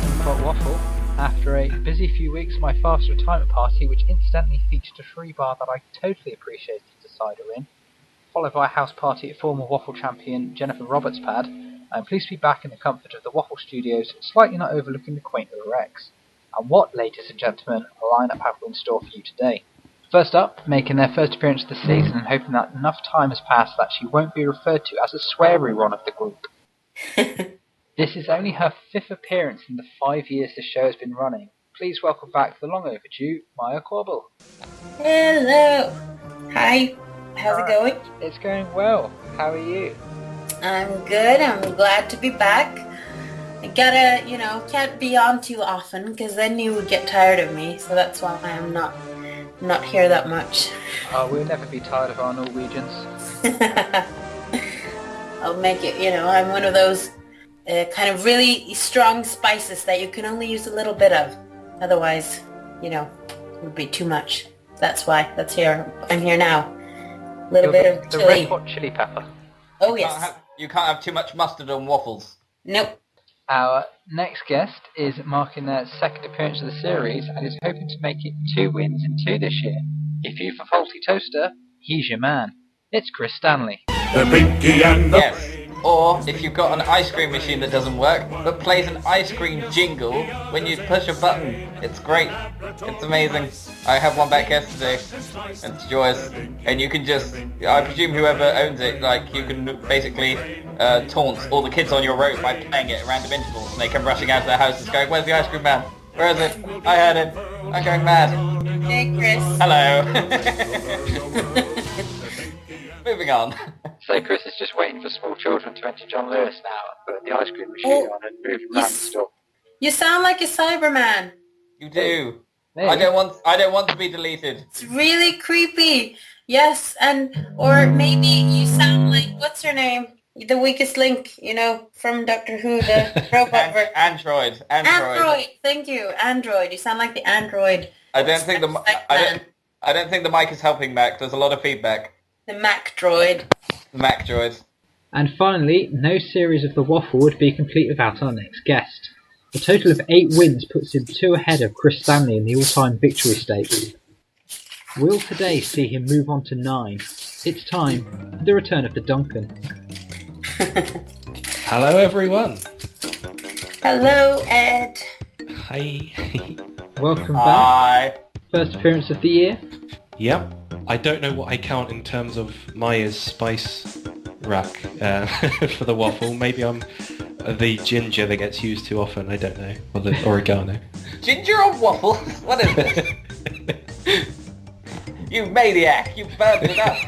7 o'clock waffle. After a busy few weeks, my father's retirement party, which incidentally featured a free bar that I totally appreciated the cider in, followed by a house party at former Waffle champion Jennifer Roberts' pad, I'm pleased to be back in the comfort of the Waffle studios, slightly not overlooking the quaint little Rex. And what, ladies and gentlemen, a lineup have we in store for you today? First up, making their first appearance of the season and hoping that enough time has passed that she won't be referred to as a sweary one of the group. This is only her 5th appearance in the 5 years the show has been running. Please welcome back the long overdue Maja Korbol. Hello. Hi. How's it going? It's going well. How are you? I'm good. I'm glad to be back. I gotta, can't be on too often because then you would get tired of me. So that's why I'm not here that much. Oh, we'll never be tired of our Norwegians. I'll make it, I'm one of those kind of really strong spices that you can only use a little bit of. Otherwise, it would be too much. That's why. I'm here now. A little bit of the chili. red hot chili pepper. Oh, yes. You can't have too much mustard on waffles. Nope. Our next guest is marking their 2nd appearance of the series and is hoping to make it 2 wins in 2 this year. If you for faulty toaster, he's your man. It's Chris Stanley. The Pinky and the Yes. Or if you've got an ice cream machine that doesn't work, but plays an ice cream jingle when you push a button. It's great. It's amazing. I had one back yesterday. It's joyous. And you can just, I presume whoever owns it, you can basically taunt all the kids on your road by playing it at random intervals. And they come rushing out of their houses going, "Where's the ice cream man? Where is it? I heard it. I'm going mad." Hey, Chris. Hello. Moving on. So Chris is just waiting for small children to enter John Lewis now and put the ice cream machine on and move him around the store. You sound like a Cyberman. You do. Hey. I don't want to be deleted. It's really creepy. Yes, or maybe you sound like, what's her name? The weakest link, from Doctor Who, the robot version. Android. Android. Thank you. Android. You sound like the android. I don't think the mic is helping Mac. There's a lot of feedback. The Mac droid. The Mac droid. And finally, no series of the Waffle would be complete without our next guest. A total of 8 wins puts him 2 ahead of Chris Stanley in the all-time victory stakes. Will today see him move on to 9? It's time for the return of the Duncan. Hello everyone. Hello, Ed. Hi. Welcome back. Hi. First appearance of the year. Yep. I don't know what I count in terms of Maya's spice rack for the waffle. Maybe I'm the ginger that gets used too often. I don't know. Or the oregano. Ginger on waffles? What is this? You maniac! You burned it up.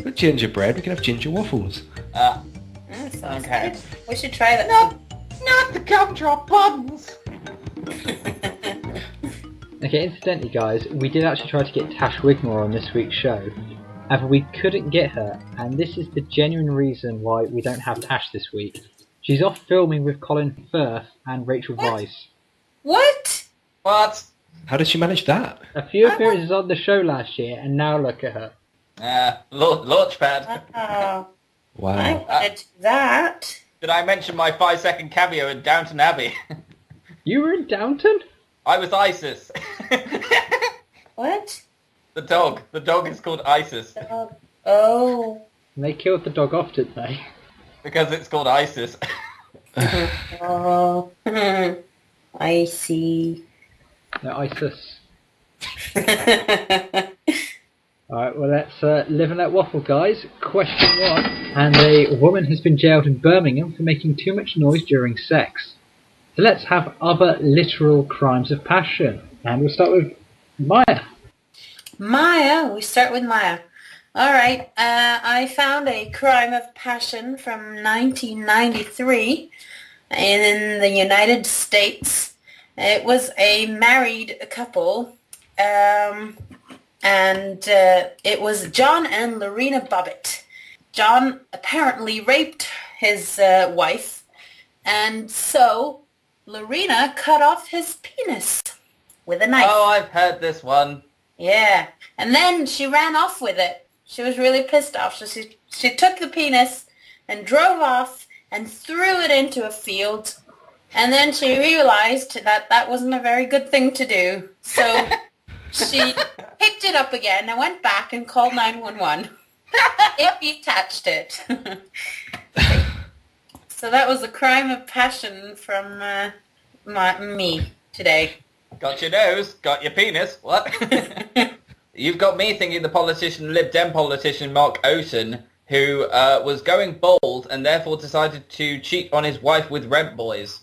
With gingerbread, we can have ginger waffles. Sounds Okay. good. We should try that. Not the gumdrop buns. Okay, incidentally guys, we did actually try to get Tash Wigmore on this week's show. However, we couldn't get her, and this is the genuine reason why we don't have Tash this week. She's off filming with Colin Firth and Rachel Weisz. What? What? How did she manage that? A few appearances on the show last year, and now look at her. Launchpad. Oh, I Wow. wanted to do that. Did I mention my 5-second cameo in Downton Abbey? You were in Downton? I was Isis. What? The dog. The dog is called Isis. Oh. And they killed the dog off, didn't they? Because it's called Isis. Oh. I see. No, ISIS. Alright, well let's live and let waffle, guys. Question 1. And a woman has been jailed in Birmingham for making too much noise during sex. So let's have other literal crimes of passion. And we'll start with Maja. Maya. We start with Maya. All right. I found a crime of passion from 1993 in the United States. It was a married couple. And it was John and Lorena Bobbitt. John apparently raped his wife, and so Lorena cut off his penis with a knife. Oh, I've heard this one. Yeah, and then she ran off with it. She was really pissed off, so she took the penis and drove off and threw it into a field And then she realized that that wasn't a very good thing to do. So she picked it up again and went back and called 911 if he touched it. So that was a crime of passion from me today. Got your nose, got your penis. What? You've got me thinking the Lib Dem politician Mark Oaten, who was going bald and therefore decided to cheat on his wife with rent boys.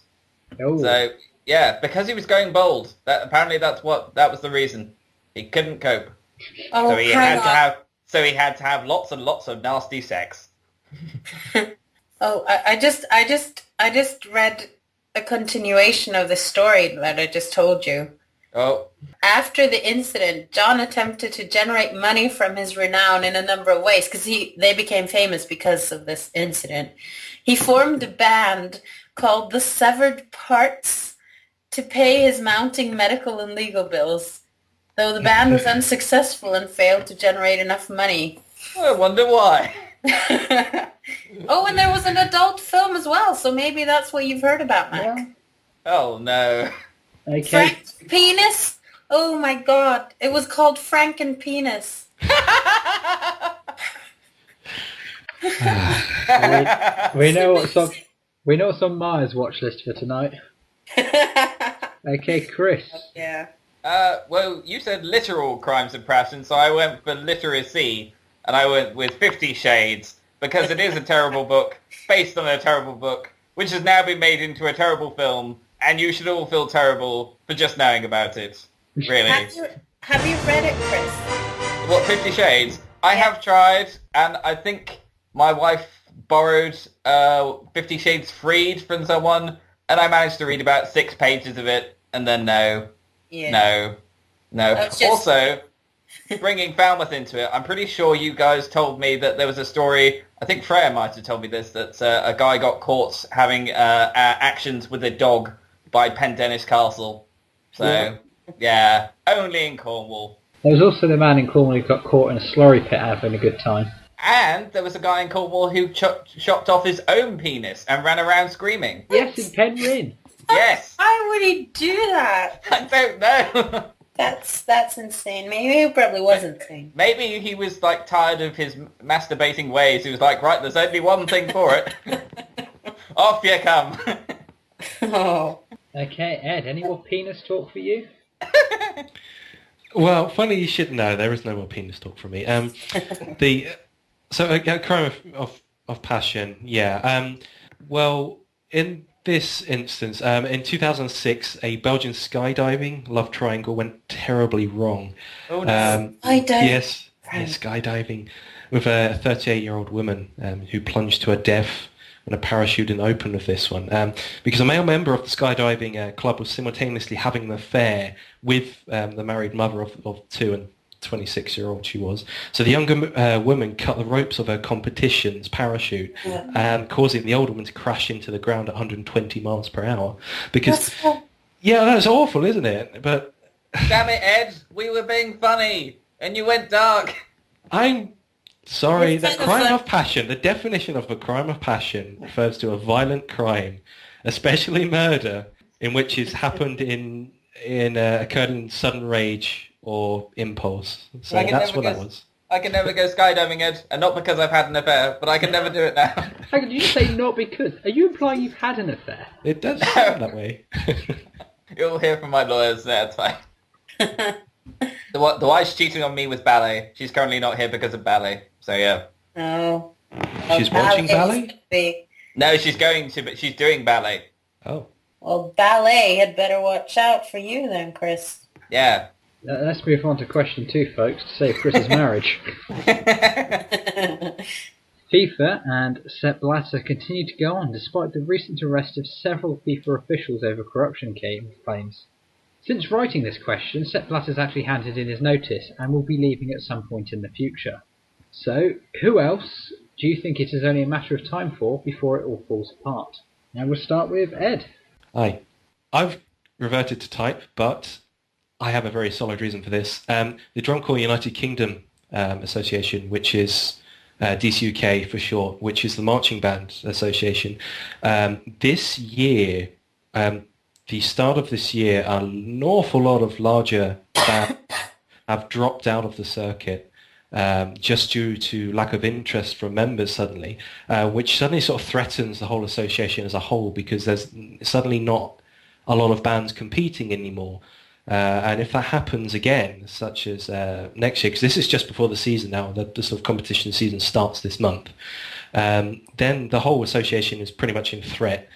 Oh. So, yeah, because he was going bald. Apparently that was the reason. He couldn't cope. Oh, So he had to have lots and lots of nasty sex. Oh, I just read a continuation of the story that I just told you. Oh. After the incident, John attempted to generate money from his renown in a number of ways because they became famous because of this incident. He formed a band called the Severed Parts to pay his mounting medical and legal bills, though the band was unsuccessful and failed to generate enough money. I wonder why. Oh, and there was an adult film as well, so maybe that's what you've heard about, Mac. Yeah. Oh, no. Okay. Frank's Penis? Oh my god. It was called Franken Penis. we know what's on Maya's watch list for tonight. Okay, Chris. Yeah. Well, you said literal crimes of passion, so I went for literacy, and I went with 50 Shades, because it is a terrible book, based on a terrible book, which has now been made into a terrible film, and you should all feel terrible for just knowing about it. Really. Have you read it, Chris? What, 50 Shades? I have tried, and I think my wife borrowed 50 Shades Freed from someone, and I managed to read about 6 pages of it, and then no. Also, bringing Falmouth into it, I'm pretty sure you guys told me that there was a story, I think Freya might have told me this, that a guy got caught having actions with a dog by Pendennis Castle. So, yeah, only in Cornwall. There was also the man in Cornwall who got caught in a slurry pit having a good time. And there was a guy in Cornwall who chopped off his own penis and ran around screaming. Yes, in Penryn. Yes. Why would he do that? I don't know. That's insane. Maybe he probably was insane. Maybe he was like tired of his masturbating ways. He was like, right, there's only one thing for it. Off you come. Oh. Okay, Ed, any more penis talk for you? Well, funny you should know. There is no more penis talk from me. Crime of passion. Yeah. Well, in this instance, in 2006, a Belgian skydiving love triangle went terribly wrong. Oh no! Yes, skydiving with a 38-year-old woman who plunged to her death when a parachute didn't open with this one. Because a male member of the skydiving club was simultaneously having an affair with the married mother of 2 and 26-year-old she was. So the younger woman cut the ropes of her competition's parachute, causing the older woman to crash into the ground at 120 miles per hour. Because, that's awful, isn't it? But damn it, Ed, we were being funny, and you went dark. I'm sorry, the crime of passion, the definition of a crime of passion refers to a violent crime, especially murder, in which it's happened occurred in sudden rage or impulse. So that's what that was. I can never go skydiving, Ed, and not because I've had an affair, but I can never do it now. How could you say not because? Are you implying you've had an affair? It does sound that way. You'll hear from my lawyers, that's fine. The wife's cheating on me with ballet. She's currently not here because of ballet, so yeah. No. She's watching ballet? No, she's going to, but she's doing ballet. Oh. Well, ballet had better watch out for you then, Chris. Yeah. Let's move on to question 2, folks, to save Chris's marriage. FIFA and Sepp Blatter continue to go on despite the recent arrest of several FIFA officials over corruption claims. Since writing this question, Sepp Blatter has actually handed in his notice and will be leaving at some point in the future. So, who else do you think it is only a matter of time for before it all falls apart? Now we'll start with Ed. Aye. I've reverted to type, but I have a very solid reason for this. The Drum Corps United Kingdom Association, which is DCUK for short, which is the Marching Band Association, this year the start of this year, an awful lot of larger bands have dropped out of the circuit just due to lack of interest from members suddenly, which suddenly sort of threatens the whole association as a whole because there's suddenly not a lot of bands competing anymore. And if that happens again, such as next year, because this is just before the season now, the sort of competition season starts this month, then the whole association is pretty much in threat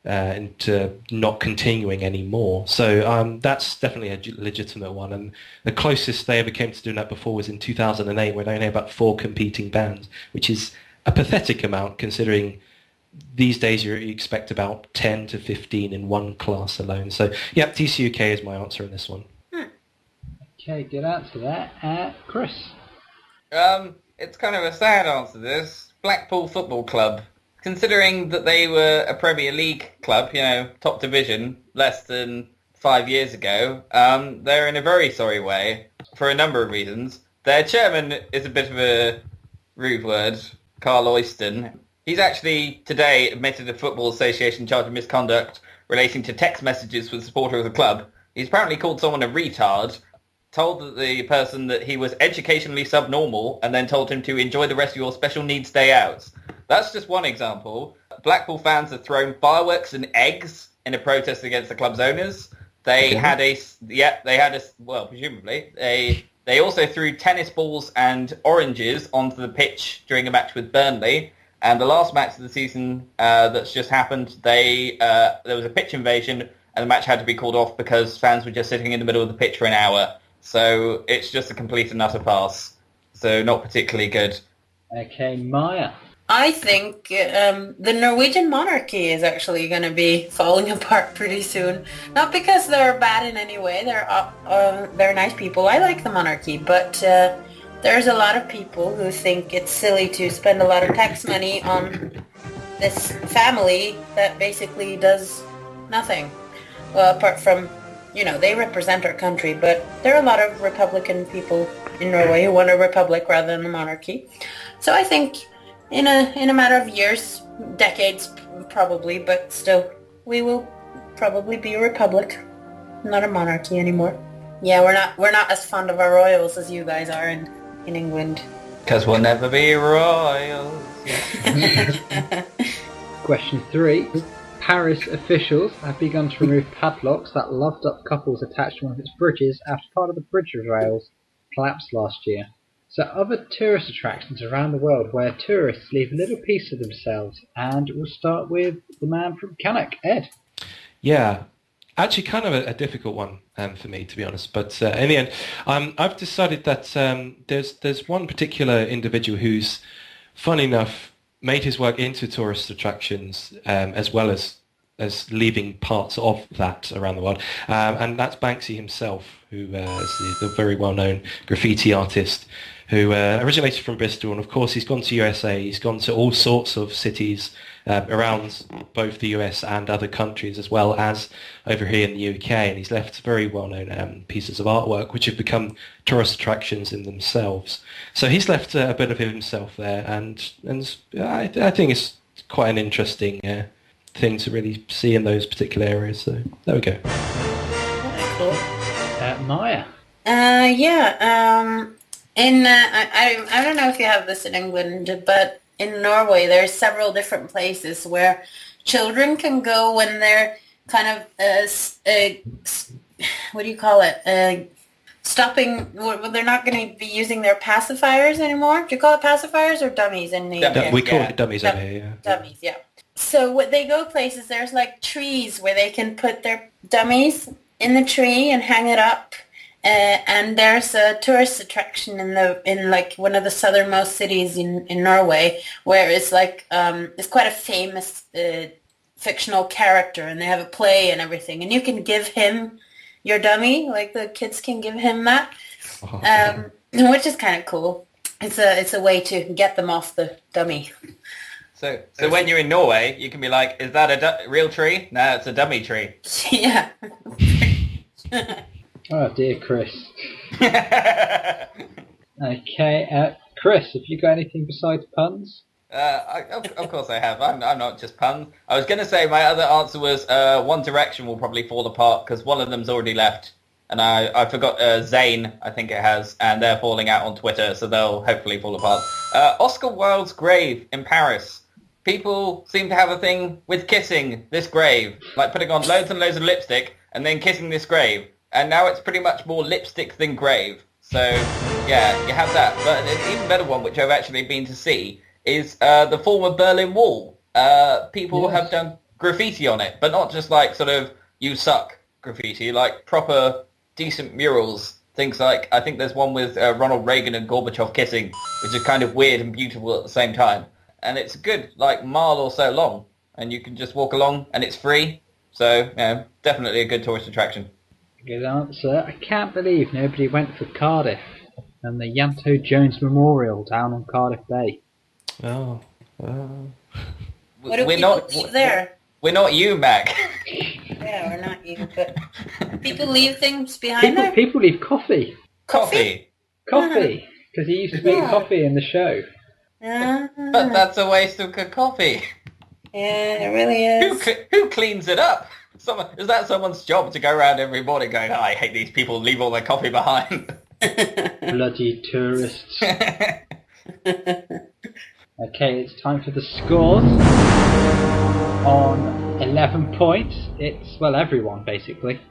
into not continuing anymore. So that's definitely a legitimate one. And the closest they ever came to doing that before was in 2008, when they only had about 4 competing bands, which is a pathetic amount considering these days you expect about 10 to 15 in one class alone. So, yeah, TCUK is my answer in this one. Okay, good answer there. Chris? It's kind of a sad answer, this. Blackpool Football Club. Considering that they were a Premier League club, top division, less than 5 years ago, they're in a very sorry way for a number of reasons. Their chairman is a bit of a rude word, Carl Oyston. He's actually today admitted a Football Association charge of misconduct relating to text messages with a supporter of the club. He's apparently called someone a retard, told the person that he was educationally subnormal, and then told him to enjoy the rest of your special needs day out. That's just one example. Blackpool fans have thrown fireworks and eggs in a protest against the club's owners. They also threw tennis balls and oranges onto the pitch during a match with Burnley. And the last match of the season that's just happened, there was a pitch invasion, and the match had to be called off because fans were just sitting in the middle of the pitch for an hour. So it's just a complete and utter farce. So not particularly good. Okay, Maja. I think the Norwegian monarchy is actually going to be falling apart pretty soon. Not because they're bad in any way. They're nice people. I like the monarchy, but there's a lot of people who think it's silly to spend a lot of tax money on this family that basically does nothing. Well, apart from, they represent our country, but there are a lot of Republican people in Norway who want a republic rather than a monarchy. So I think in a matter of years, decades probably, but still, we will probably be a republic, not a monarchy anymore. Yeah, we're not as fond of our royals as you guys are in England. Because we'll never be royals. Question 3. Paris officials have begun to remove padlocks that loved up couples attached to one of its bridges after part of the bridge rails collapsed last year. So other tourist attractions around the world where tourists leave a little piece of themselves, and we'll start with the man from Cannock, Ed. Yeah, actually kind of a difficult one for me, to be honest. But in the end, I've decided that there's one particular individual who's, funny enough, made his work into tourist attractions as well as leaving parts of that around the world. And that's Banksy himself, who is the very well-known graffiti artist who originated from Bristol. And of course, he's gone to USA. He's gone to all sorts of cities around both the US and other countries, as well as over here in the UK. And he's left very well-known pieces of artwork, which have become tourist attractions in themselves. So he's left a bit of himself there. And I think it's quite an interesting thing to really see in those particular areas. So there we go. Cool. Maja. I don't know if you have this in England, but in Norway there's several different places where children can go when they're kind of stopping. They're not going to be using their pacifiers anymore. Do you call it pacifiers or dummies in the UK? We call it dummies over here. Yeah. Dummies, yeah. So when they go places, there's like trees where they can put their dummies in the tree and hang it up. And there's a tourist attraction in like one of the southernmost cities in Norway, where it's like it's quite a famous fictional character, and they have a play and everything, and you can give him your dummy, like the kids can give him that, which is kind of cool. It's a way to get them off the dummy. So when you're in Norway, you can be like, is that a real tree? No, it's a dummy tree. Yeah. Oh dear, Chris. Okay, Chris, have you got anything besides puns? Of course I have. I'm not just puns. I was going to say my other answer was One Direction will probably fall apart because one of them's already left. And I forgot Zayn, I think it has, and they're falling out on Twitter, so they'll hopefully fall apart. Oscar Wilde's grave in Paris. People seem to have a thing with kissing this grave, like putting on loads and loads of lipstick and then kissing this grave. And now it's pretty much more lipstick than grave. So, yeah, you have that. But an even better one, which I've actually been to see, is the former Berlin Wall. People have done graffiti on it, but not just like sort of, you suck graffiti, like proper decent murals. Things like, I think there's one with Ronald Reagan and Gorbachev kissing, which is kind of weird and beautiful at the same time. And it's a good, like, mile or so long, and you can just walk along, and it's free. So, yeah, definitely a good tourist attraction. Good answer. I can't believe nobody went for Cardiff and the Yanto Jones Memorial down on Cardiff Bay. Oh. What do people leave there? We're not you, Mac. Yeah, we're not you, but people leave things behind there? People leave coffee. Coffee. Coffee. Because he used to make coffee in the show. But that's a waste of good coffee. Yeah, it really is. Who cleans it up? Is that someone's job to go around every morning going, oh, I hate these people, leave all their coffee behind? Bloody tourists. Okay, it's time for the scores. On 11 points, it's, well, everyone, basically.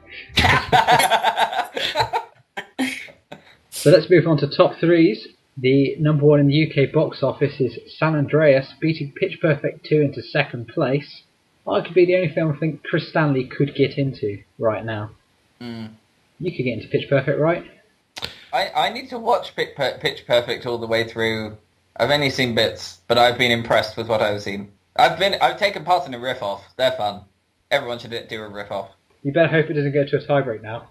So let's move on to top threes. The number one in the UK box office is San Andreas, beating Pitch Perfect 2 into second place. Arguably the only film I think Chris Stanley could get into right now. You could get into Pitch Perfect, right? I need to watch Pitch Perfect all the way through. I've only seen bits, but I've been impressed with what I've seen. I've taken part in a riff-off. They're fun. Everyone should do a riff-off. You better hope it doesn't go to a tie-break now.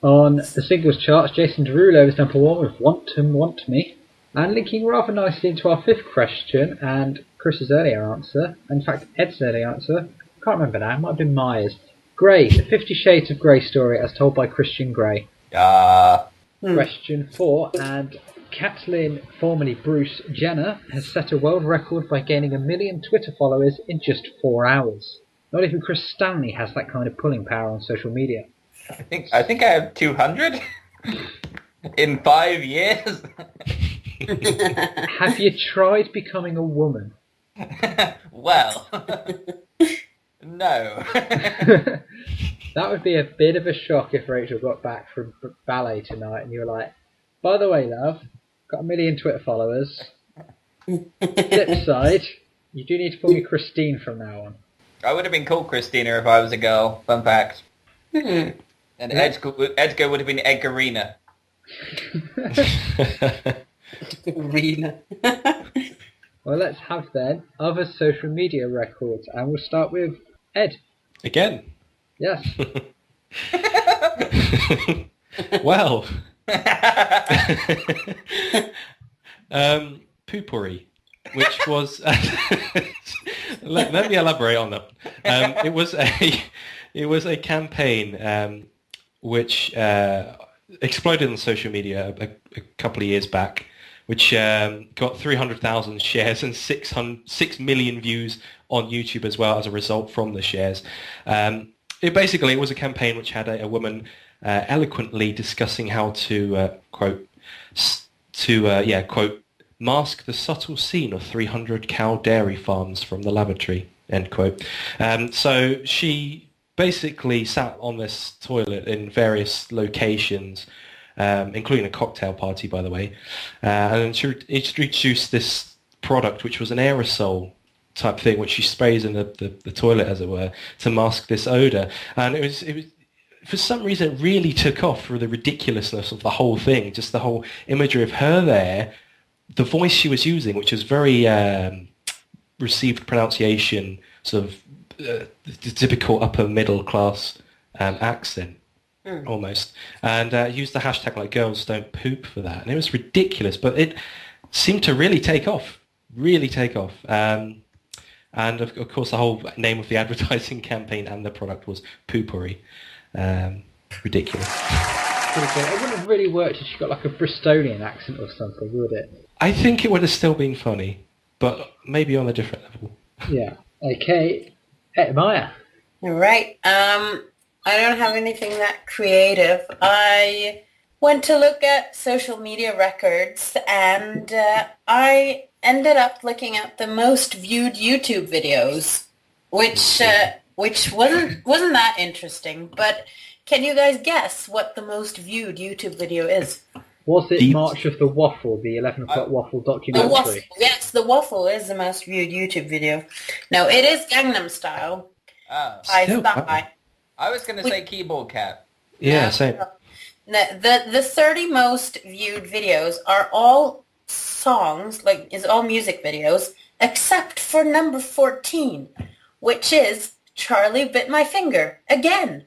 On the singles charts, Jason Derulo is number one with Want Me. And linking rather nicely into our fifth question and Chris's earlier answer, in fact Ed's earlier answer, can't remember now, it might have been Maya's. Grey, the 50 Shades of Grey story as told by Christian Grey. Question 4, and Caitlyn, formerly Bruce Jenner, has set a world record by gaining 1 million Twitter followers in just 4 hours. Not even Chris Stanley has that kind of pulling power on social media. I think I have 200 in 5 years. Have you tried becoming a woman? Well, no. That would be a bit of a shock if Rachel got back from ballet tonight and you were like, by the way, love, got 1 million Twitter followers. Flip side, you do need to call me Christine from now on. I would have been called Christina if I was a girl, fun fact. And Edgar would have been Edgarina. Arena. Well, let's have then other social media records, and we'll start with Ed. Again? Yes. Well. Poopery, which was... let me elaborate on that. It was a campaign which exploded on social media a couple of years back, which got 300,000 shares and 6 million views on YouTube as well as a result from the shares. It was a campaign which had a woman eloquently discussing how to quote, mask the subtle scene of 300 cow dairy farms from the lavatory, end quote. So she basically sat on this toilet in various locations, including a cocktail party, by the way, and she introduced this product, which was an aerosol type thing, which she sprays in the toilet, as it were, to mask this odor. And it was for some reason it really took off for the ridiculousness of the whole thing, just the whole imagery of her there, the voice she was using, which was very received pronunciation, sort of the typical upper middle class accent. Almost, and used the hashtag like girls don't poop for that, and it was ridiculous, but it seemed to really take off, and of course the whole name of the advertising campaign and the product was Poopery. Ridiculous. It wouldn't have really worked if she got like a Bristolian accent or something, would it? I think it would have still been funny, but maybe on a different level. Yeah. Okay. Maya. Right. I don't have anything that creative. I went to look at social media records, and I ended up looking at the most viewed YouTube videos, which wasn't that interesting. But can you guys guess what the most viewed YouTube video is? Was it March of the Waffle, the 11 o'clock Waffle documentary? The Waffle, yes, the Waffle is the most viewed YouTube video. No, it is Gangnam Style. Oh. I I was going to say Keyboard Cat. Yeah, same. The 30 most viewed videos are all songs, is all music videos, except for number 14, which is Charlie Bit My Finger, again.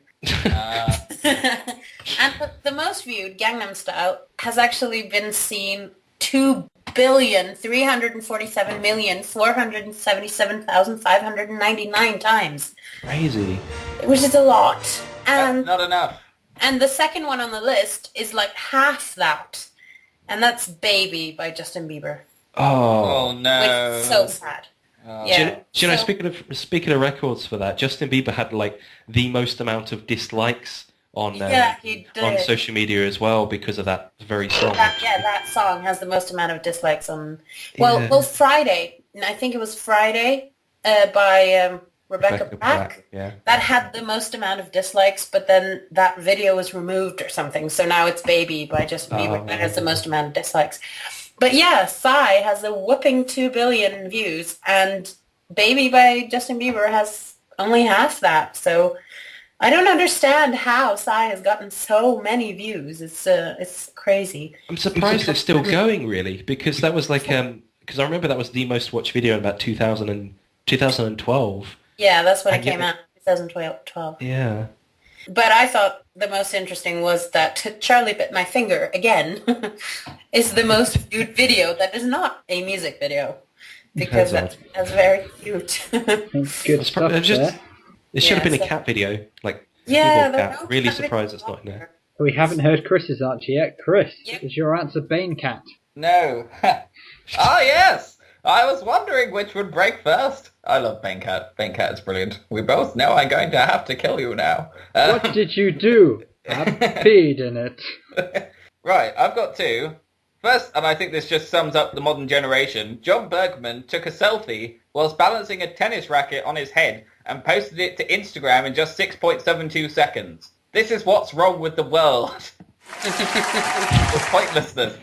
And the most viewed, Gangnam Style, has actually been seen 2,347,477,599 times. Crazy. Which is a lot. And That's not enough. And the second one on the list is like half that. And that's Baby by Justin Bieber. Oh, Oh no. Which is so sad. Yeah. Do you know, speaking of records for that, Justin Bieber had like the most amount of dislikes on he did. on social media as well because of that very song. That song has the most amount of dislikes on. Well, Friday. I think it was Friday by Rebecca Black. Yeah. That had the most amount of dislikes, but then that video was removed or something. So now it's Baby by Justin Bieber that has the most amount of dislikes. But yeah, Psy has a whopping 2 billion views, and Baby by Justin Bieber has only half that. So I don't understand how Psy has gotten so many views. It's crazy. I'm surprised it's still going, really, because that was like because I remember that was the most watched video in about 2012. Yeah, that's when it came out, 2012. Yeah. But I thought the most interesting was that Charlie Bit My Finger, again, is the most viewed video that is not a music video. Because that's very cute. Good stuff there. It should have been a cat video, like yeah, cat. Really surprised it's not in there. We haven't heard Chris's answer yet. Chris, Yep. is your answer Bane Cat? No. Oh yes! I was wondering which would break first. I love Bane Cat. Bane Cat is brilliant. We both know I'm going to have to kill you now. What did you do? Add feed in it. Right, I've got two. First, and I think this just sums up the modern generation, John Bergman took a selfie whilst balancing a tennis racket on his head and posted it to Instagram in just 6.72 seconds. This is what's wrong with the world. The pointlessness.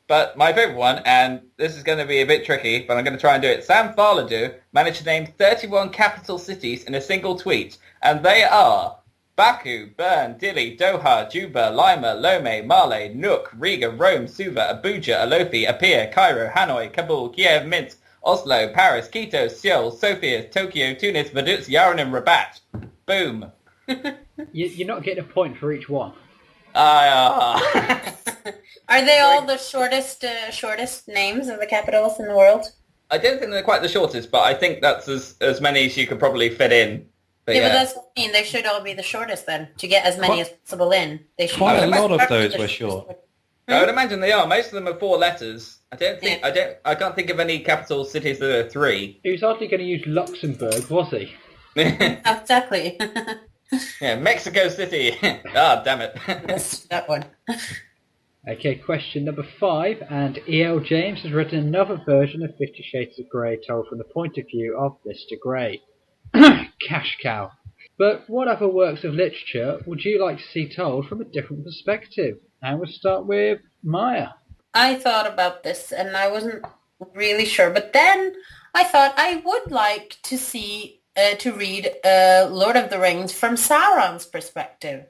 But my favourite one, and this is going to be a bit tricky, but I'm going to try and do it. Sam Farladu managed to name 31 capital cities in a single tweet, and they are Baku, Bern, Dili, Doha, Juba, Lima, Lomé, Male, Nuuk, Riga, Rome, Suva, Abuja, Alofi, Apia, Cairo, Hanoi, Kabul, Kiev, Minsk, Oslo, Paris, Quito, Seoul, Sofia, Tokyo, Tunis, Vaduz, Yaron and Rabat. Boom. You're not getting a point for each one. Are they all the shortest names of the capitals in the world? I don't think they're quite the shortest, but I think that's as many as you could probably fit in. But But that's what I mean. They should all be the shortest then, to get as many as possible in. They should Quite a be lot of the those were shortest. short. I would imagine they are. Most of them are 4 letters. I can't think of any capital cities that are 3. He was hardly going to use Luxembourg, was he? Exactly. Yeah, Mexico City. Ah, damn it. That's that one. Okay, question number 5, and E.L. James has written another version of 50 Shades of Grey told from the point of view of Mr. Grey. Cash cow. But what other works of literature would you like to see told from a different perspective? And we'll start with Maya. I thought about this and I wasn't really sure, but then I thought I would like to read Lord of the Rings from Sauron's perspective,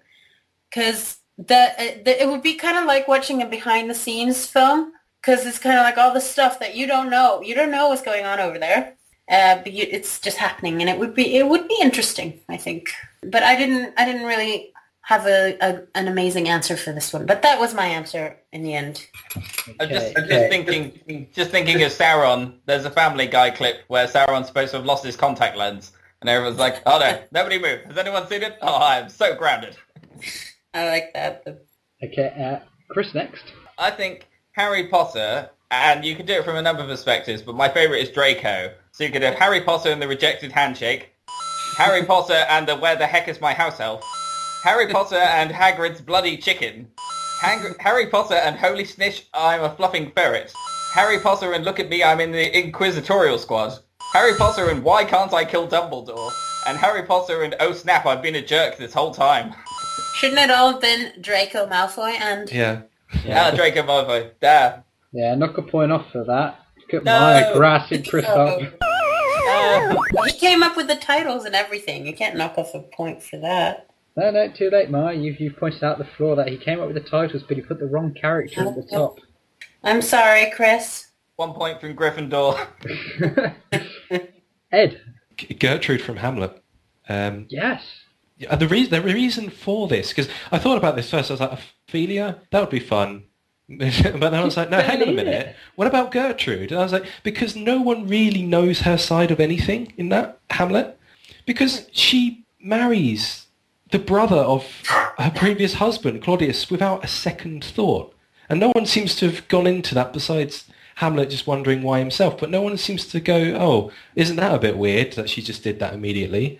because it would be kind of like watching a behind-the-scenes film, because it's kind of like all the stuff that you don't know what's going on over there, but it's just happening, and it would be interesting, I think. But I didn't really have an amazing answer for this one, but that was my answer in the end. I'm just thinking of Sauron. There's a Family Guy clip where Sauron's supposed to have lost his contact lens, and everyone's like, "Oh no, nobody move. Has anyone seen it? Oh, I am so grounded." I like that. Okay, Chris next. I think Harry Potter and you can do it from a number of perspectives, but my favourite is Draco. So you could have Harry Potter and the Rejected Handshake, Harry Potter and the Where the Heck is My House Elf, Harry Potter and Hagrid's Bloody Chicken, Harry Potter and Holy Snitch, I'm a Fluffing Ferret, Harry Potter and Look at Me, I'm in the Inquisitorial Squad, Harry Potter and Why Can't I Kill Dumbledore, and Harry Potter and Oh Snap, I've been a jerk this whole time. Shouldn't it all have been Draco Malfoy and... Yeah. Draco Malfroy. There. Yeah, knock a point off for that. Look at No. Maya grassing Chris up. He came up with the titles and everything. You can't knock off a point for that. No, too late, Maya. You've pointed out the flaw that he came up with the titles, but he put the wrong character at the top. I'm sorry, Chris. 1 point from Gryffindor. Ed. Gertrude from Hamlet. Yes. The reason for this, because I thought about this first, I was like, Ophelia? That would be fun. But then I was like, no, hang on a minute. What about Gertrude? And I was like, because no one really knows her side of anything in that Hamlet. Because she marries the brother of her previous husband, Claudius, without a second thought. And no one seems to have gone into that besides Hamlet just wondering why himself. But no one seems to go, oh, isn't that a bit weird that she just did that immediately?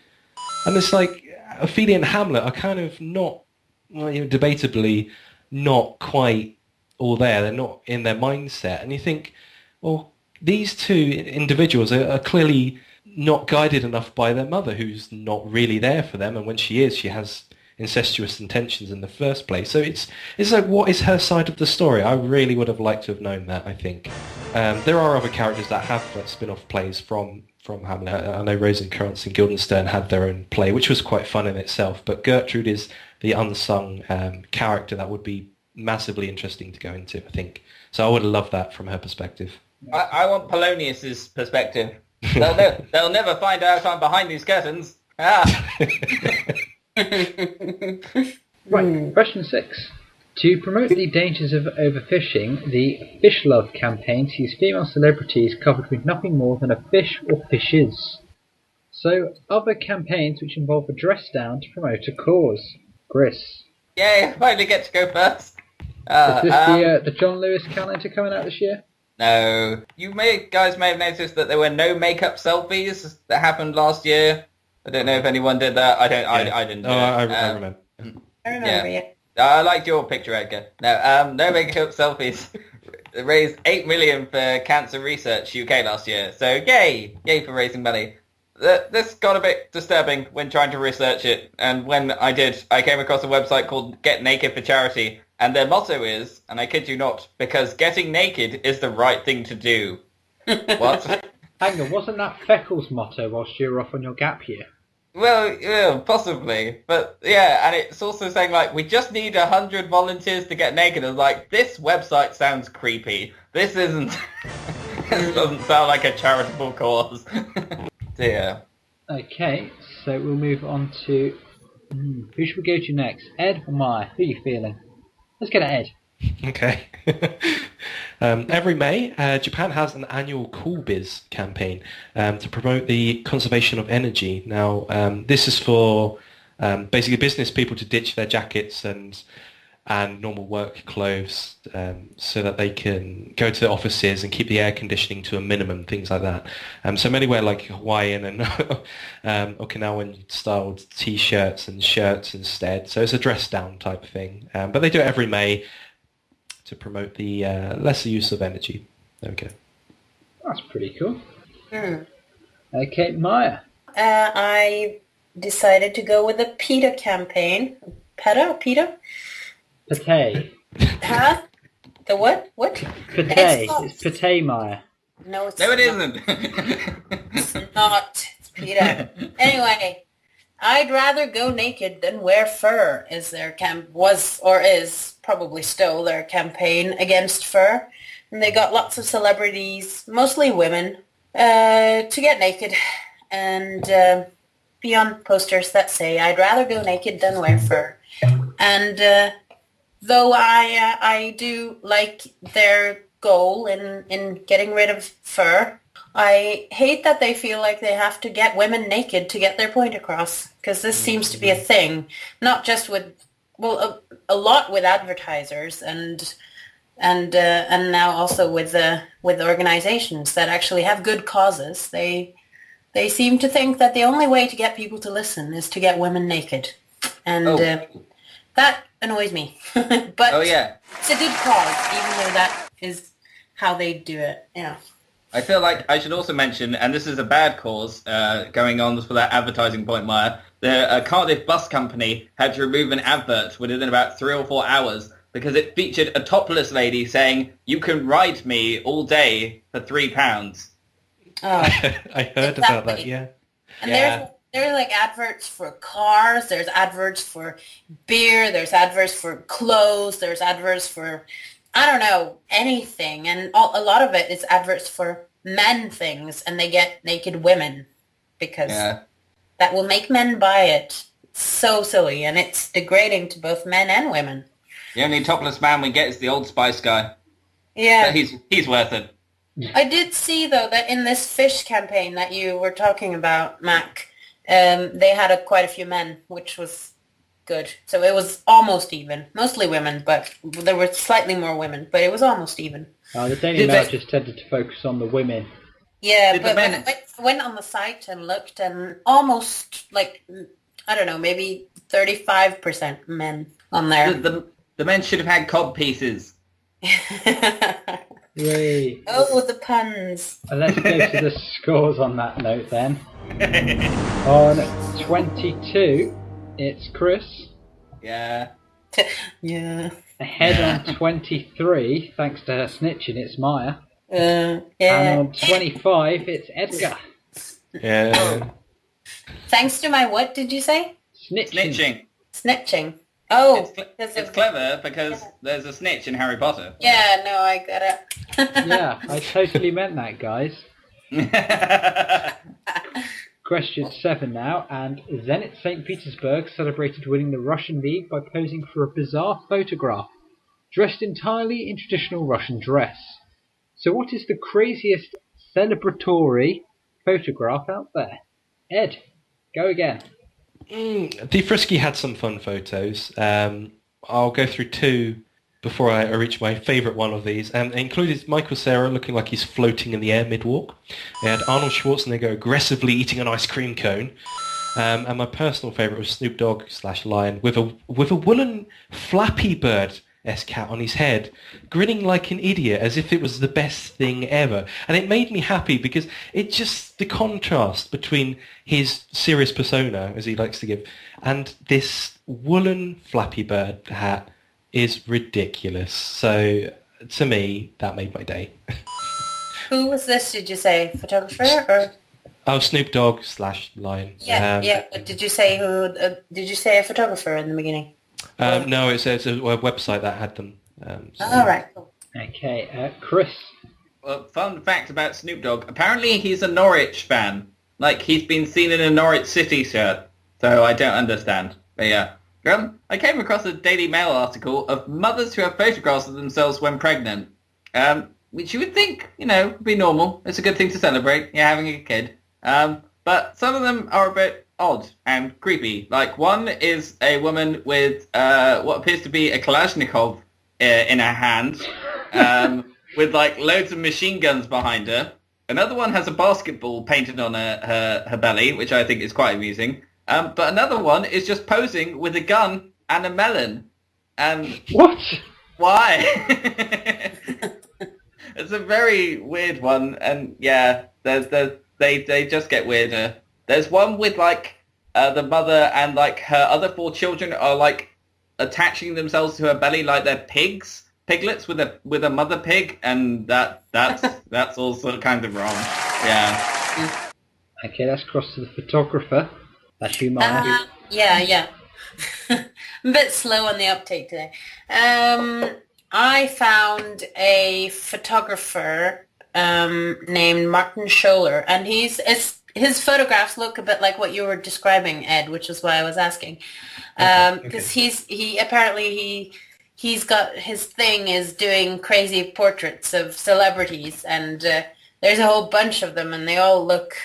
And it's like, Ophelia and Hamlet are kind of not, well, debatably not quite all there. They're not in their mindset. And you think, well, these two individuals are clearly not guided enough by their mother, who's not really there for them. And when she is, she has incestuous intentions in the first place. So it's like, what is her side of the story? I really would have liked to have known that, I think. There are other characters that have spin-off plays from Hamlet. I know Rosencrantz and Guildenstern had their own play, which was quite fun in itself. But Gertrude is the unsung character that would be massively interesting to go into, I think. So I would love that from her perspective. I want Polonius's perspective. They'll never find out I'm behind these curtains. Right, question 6. To promote the dangers of overfishing, the Fish Love campaign sees female celebrities covered with nothing more than a fish or fishes. So, other campaigns which involve a dress down to promote a cause. Chris. Yay, I finally get to go first. Is this the John Lewis calendar coming out this year? No. You guys may have noticed that there were no makeup selfies that happened last year. I don't know if anyone did that. I didn't do it. I remember. I remember, yeah. I liked your picture, Edgar. No, no makeup selfies. They raised 8 million for Cancer Research UK last year. So yay for raising money. This got a bit disturbing when trying to research it, and when I did, I came across a website called Get Naked for Charity, and their motto is, and I kid you not, because getting naked is the right thing to do. What? Hang on, wasn't that Feckle's motto whilst you were off on your gap year? Well, yeah, possibly. But yeah, and it's also saying, like, we just need 100 volunteers to get naked. I was like, this website sounds creepy. This isn't... this doesn't sound like a charitable cause. Dear. Okay, so we'll move on to... who should we go to next? Ed or Maya? Who are you feeling? Let's go to Ed. Okay. Every May, Japan has an annual Cool Biz campaign to promote the conservation of energy. Now, this is for basically business people to ditch their jackets and normal work clothes so that they can go to the offices and keep the air conditioning to a minimum, things like that. So many wear like Hawaiian and Okinawan styled t-shirts and shirts instead. So it's a dress down type thing. But they do it every May to promote the lesser use of energy. There we go. That's pretty cool. Okay, Maya. I decided to go with the PETA campaign. PETA? Pate. Huh? The what? What? Pate. It's Pate, Maya. No, it's No, it not. isn't. It's not. It's PETA. Anyway, I'd rather go naked than wear fur is probably still their campaign against fur. And they got lots of celebrities, mostly women, to get naked and be on posters that say, I'd rather go naked than wear fur. And though I do like their goal in getting rid of fur, I hate that they feel like they have to get women naked to get their point across, because this seems to be a thing, not just with, well, a lot with advertisers and and now also with organizations that actually have good causes. They seem to think that the only way to get people to listen is to get women naked, and that annoys me. But it's a good cause, even though that is how they do it. Yeah. I feel like I should also mention, and this is a bad cause going on for that advertising point, Maya, the Cardiff Bus Company had to remove an advert within about 3 or 4 hours because it featured a topless lady saying, "You can ride me all day for £3." Oh, I heard about that, yeah. And there's like adverts for cars, there's adverts for beer, there's adverts for clothes, there's adverts for, I don't know, anything. And a lot of it is adverts for men things, and they get naked women because that will make men buy it. It's so silly, and it's degrading to both men and women. The only topless man we get is the Old Spice guy. Yeah. But he's worth it. I did see, though, that in this fish campaign that you were talking about, Mac, they had quite a few men, which was good. So it was almost even. Mostly women, but there were slightly more women, but it was almost even. The Daily Mail just tended to focus on the women. Yeah, but when I went on the site and looked, and almost, like, I don't know, maybe 35% men on there. The men should have had cod pieces. Yay. Oh, the puns. And let's go to the scores on that note then. On 22, it's Chris. Yeah. Yeah. Ahead on 23, thanks to her snitching, it's Maya. Yeah. And on 25, it's Edgar. Yeah. Thanks to my what did you say? Snitching. Snitching. Oh, It's clever because there's a snitch in Harry Potter. Yeah, no, I got it. Yeah, I totally meant that, guys. Question 7 now, and Zenit St. Petersburg celebrated winning the Russian League by posing for a bizarre photograph, dressed entirely in traditional Russian dress. So what is the craziest celebratory photograph out there? Ed, go again. The Frisky had some fun photos. I'll go through 2 before I reach my favourite one of these. It included Michael Cera looking like he's floating in the air mid-walk. It had Arnold Schwarzenegger aggressively eating an ice cream cone. And my personal favourite was Snoop Dogg / Lion with a woolen Flappy Bird-esque hat on his head, grinning like an idiot as if it was the best thing ever. And it made me happy because it just, the contrast between his serious persona, as he likes to give, and this woolen Flappy Bird hat is ridiculous. So to me, that made my day. Who was this, did you say? Photographer or? Oh, Snoop Dogg / Lion. Yeah. But did you say who? Did you say a photographer in the beginning? No, it's a website that had them. All right. Cool. Okay, Chris. Well, fun fact about Snoop Dogg. Apparently he's a Norwich fan. Like, he's been seen in a Norwich City shirt. So I don't understand. But yeah. I came across a Daily Mail article of mothers who have photographs of themselves when pregnant. Which you would think, would be normal. It's a good thing to celebrate. You're having a kid. But some of them are a bit odd and creepy. Like, one is a woman with what appears to be a Kalashnikov in her hand, with like loads of machine guns behind her. Another one has a basketball painted on her belly, which I think is quite amusing. But another one is just posing with a gun and a melon. What? Why? It's a very weird one, and yeah, they just get weirder. There's one with like the mother and like her other 4 children are like attaching themselves to her belly like they're piglets with a mother pig, and that's also kind of wrong. Yeah. Okay, let's cross to the photographer. That's you, Maya. Yeah. I'm a bit slow on the uptake today. I found a photographer named Martin Scholler, and his photographs look a bit like what you were describing, Ed, which is why I was asking. Because he's got his thing is doing crazy portraits of celebrities, and there's a whole bunch of them, and they all look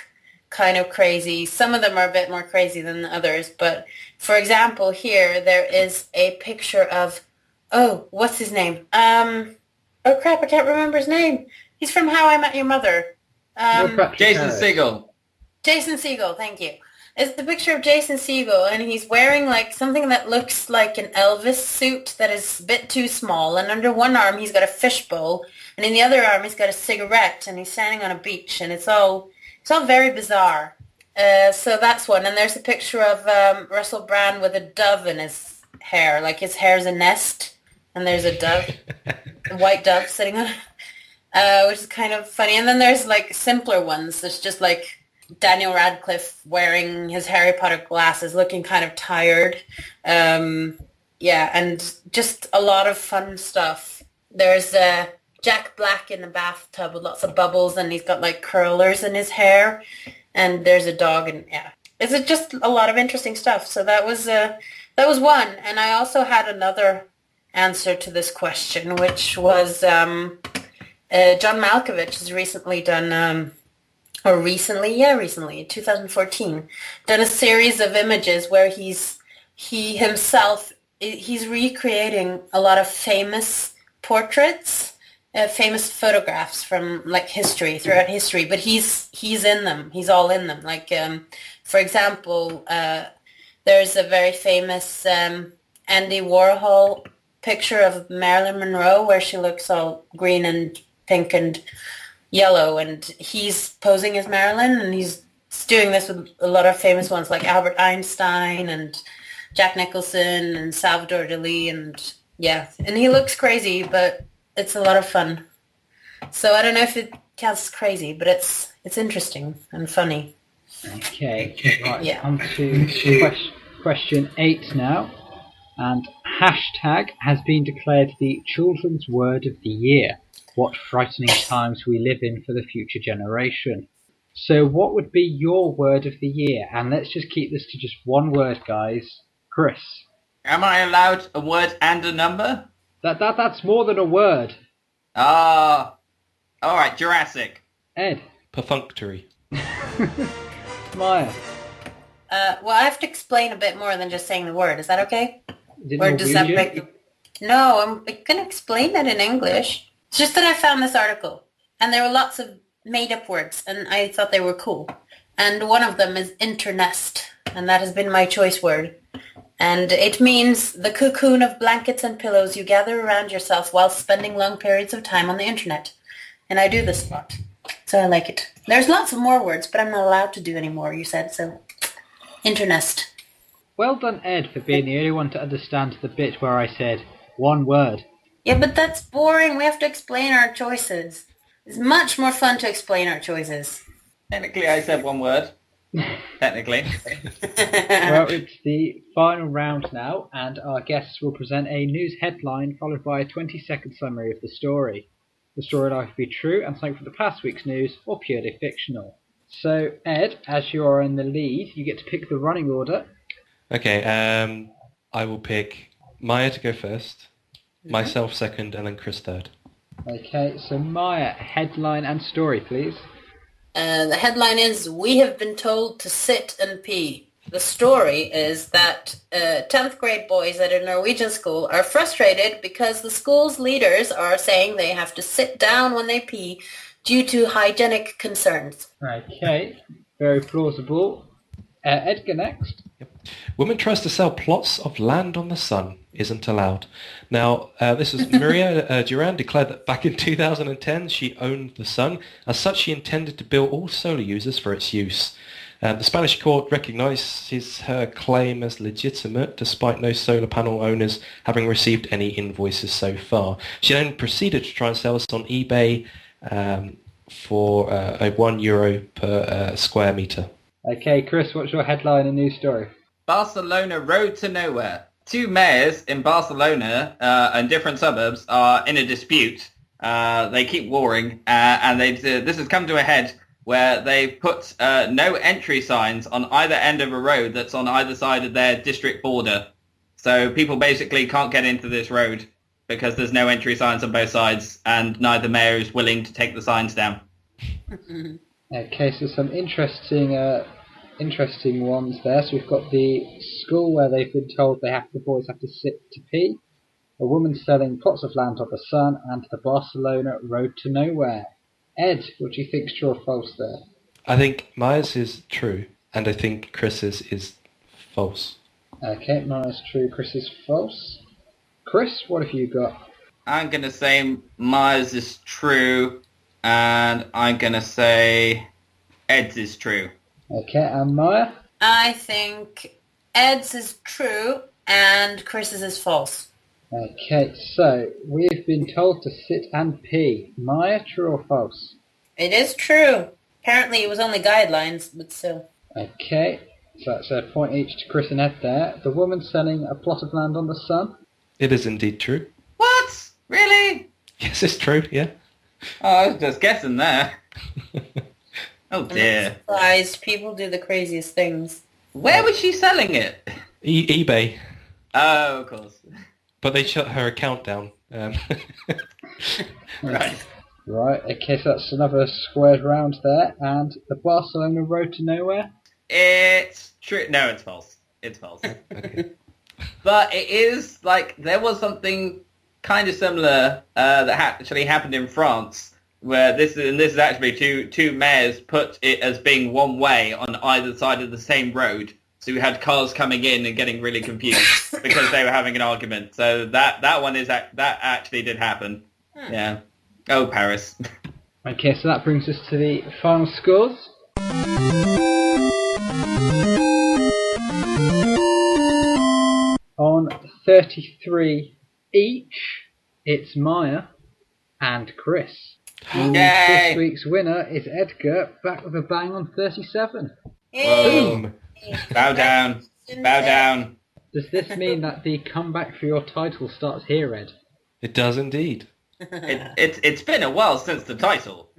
kind of crazy. Some of them are a bit more crazy than the others, but for example, here there is a picture of, what's his name? Oh crap, I can't remember his name. He's from How I Met Your Mother. Jason Segel. Jason Segel, thank you. It's the picture of Jason Segel, and he's wearing like something that looks like an Elvis suit that is a bit too small, and under one arm he's got a fishbowl, and in the other arm he's got a cigarette, and he's standing on a beach, and it's all very bizarre. So that's one, and there's a picture of Russell Brand with a dove in his hair, like his hair's a nest, and there's a dove, a white dove sitting on it, which is kind of funny. And then there's like simpler ones. There's just like Daniel Radcliffe wearing his Harry Potter glasses, looking kind of tired. Yeah, and just a lot of fun stuff. There's Jack Black in the bathtub with lots of bubbles, and he's got like curlers in his hair. And there's a dog, and yeah, it's just a lot of interesting stuff. So that was one. And I also had another answer to this question, which was John Malkovich has recently done. Recently, in 2014, done a series of images where he's recreating a lot of famous portraits, famous photographs from like throughout history, but he's in them. He's all in them. Like, for example, there's a very famous Andy Warhol picture of Marilyn Monroe where she looks all green and pink and yellow, and he's posing as Marilyn, and he's doing this with a lot of famous ones like Albert Einstein and Jack Nicholson and Salvador Dali, and yeah, and he looks crazy, but it's a lot of fun. So I don't know if it counts as crazy, but it's interesting and funny. Okay, right, Yeah. on to question 8 now, and hashtag has been declared the children's word of the year. What frightening times we live in for the future generation. So what would be your word of the year? And let's just keep this to just one word, guys. Chris. Am I allowed a word and a number? That's more than a word. Alright, Jurassic. Ed. Perfunctory. Maya. Well, I have to explain a bit more than just saying the word. Is that okay? Is it Or does that Norwegian? make... No, I'm going to explain that in English. It's just that I found this article, and there were lots of made-up words, and I thought they were cool. And one of them is internest, and that has been my choice word. And it means the cocoon of blankets and pillows you gather around yourself while spending long periods of time on the internet. And I do this a lot, so I like it. There's lots of more words, but I'm not allowed to do any more, you said, so internest. Well done, Ed, for being the only one to understand the bit where I said one word. Yeah, but that's boring. We have to explain our choices. It's much more fun to explain our choices. Technically, I said one word. Technically. Well, it's the final round now, and our guests will present a news headline followed by a 20-second summary of the story. The story will either be true and something from the past week's news, or purely fictional. So, Ed, as you are in the lead, you get to pick the running order. Okay, I will pick Maya to go first, myself second, and then Chris third. Okay, so Maya, headline and story, please. The headline is, "We have been told to sit and pee." The story is that 10th grade boys at a Norwegian school are frustrated because the school's leaders are saying they have to sit down when they pee due to hygienic concerns. Okay, very plausible. Edgar next. Woman tries to sell plots of land on the sun. Isn't allowed. Now, this is Maria Duran declared that back in 2010 she owned the sun. As such, she intended to bill all solar users for its use. The Spanish court recognises her claim as legitimate, despite no solar panel owners having received any invoices so far. She then proceeded to try and sell this on eBay for a €1 per square metre. Okay, Chris, what's your headline and news story? Barcelona road to nowhere. Two mayors in Barcelona and different suburbs are in a dispute. They keep warring, and this has come to a head where they put no entry signs on either end of a road that's on either side of their district border. So people basically can't get into this road because there's no entry signs on both sides, and neither mayor is willing to take the signs down. Okay, so some interesting ones there. So we've got the school where they've been told the boys have to sit to pee. A woman selling plots of land on the Sun, and the Barcelona Road to Nowhere. Ed, what do you think's true or false there? I think Maya's is true, and I think Chris's is false. Okay, mine's true, Chris is false. Chris, what have you got? I'm gonna say Maya's is true, and I'm gonna say Ed's is true. Okay, and Maya? I think Ed's is true and Chris's is false. Okay, so we've been told to sit and pee. Maya, true or false? It is true. Apparently it was only guidelines, but still. Okay, so that's a point each to Chris and Ed there. The woman selling a plot of land on the Sun? It is indeed true. What? Really? Yes, it's true, yeah. Oh, I was just guessing there. Oh I'm dear. surprised. People do the craziest things. Where was she selling it? eBay. Oh, of course. But they shut her account down. Right. Right, okay, so that's another squared round there. And the Barcelona Road to Nowhere? It's true. No, it's false. It's false. Okay. But it is, like, there was something kind of similar that actually happened in France, where this is actually two mayors put it as being one way on either side of the same road. So you had cars coming in and getting really confused because they were having an argument. So that one is that actually did happen. Yeah. Oh, Paris. Okay, so that brings us to the final scores. On 33 each, it's Maya and Chris. And Yay! this week's winner is Edgar, back with a bang on 37. Boom! Bow down. Bow down. Does this mean that the comeback for your title starts here, Ed? It does indeed. It's been a while since the title.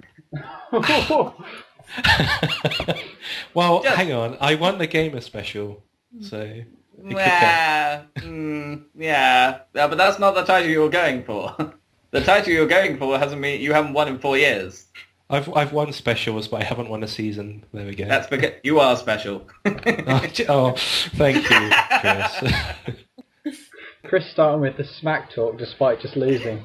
Well, Just- hang on. I won the gamer special, so it could count. Yeah, but that's not the title you were going for. The title you were going for you haven't won in 4 years. I've won specials, but I haven't won a season. There we go. That's because you are special. Oh, thank you, Chris. Chris starting with the smack talk despite just losing.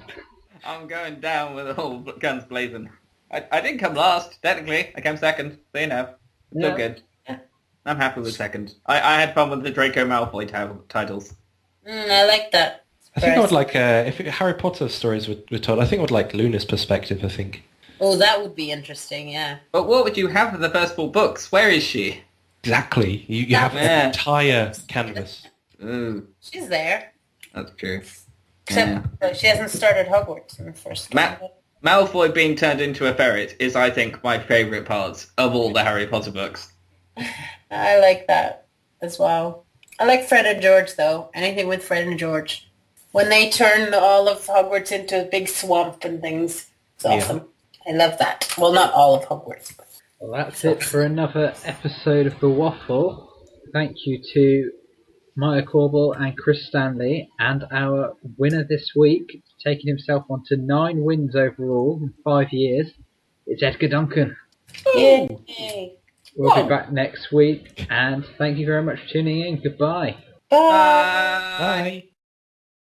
I'm going down with all guns blazing. I didn't come last, technically. I came second, so you know. Still Yeah. good. I'm happy with second. I had fun with the Draco Malfoy titles. I like that. I think I would like, if Harry Potter stories were told, I think I would like Luna's perspective, I think. Oh, that would be interesting, yeah. But what would you have for the first 4 books? Where is she? Exactly. You have Yeah. an entire canvas. Ooh, She's there. that's true. Except she hasn't started Hogwarts in the first Ma- Malfoy being turned into a ferret is, I think, my favourite part of all the Harry Potter books. I like that as well. I like Fred and George, though. Anything with Fred and George. When they turn all of Hogwarts into a big swamp and things. It's awesome. I love that. Well, not all of Hogwarts. But... Well, that's it for another episode of The Waffle. Thank you to Maya Korbol and Chris Stanley, and our winner this week, taking himself on to 9 wins overall in 5 years, it's Edgar Duncan. Yay! We'll be back next week, and thank you very much for tuning in. Goodbye. Bye! Bye.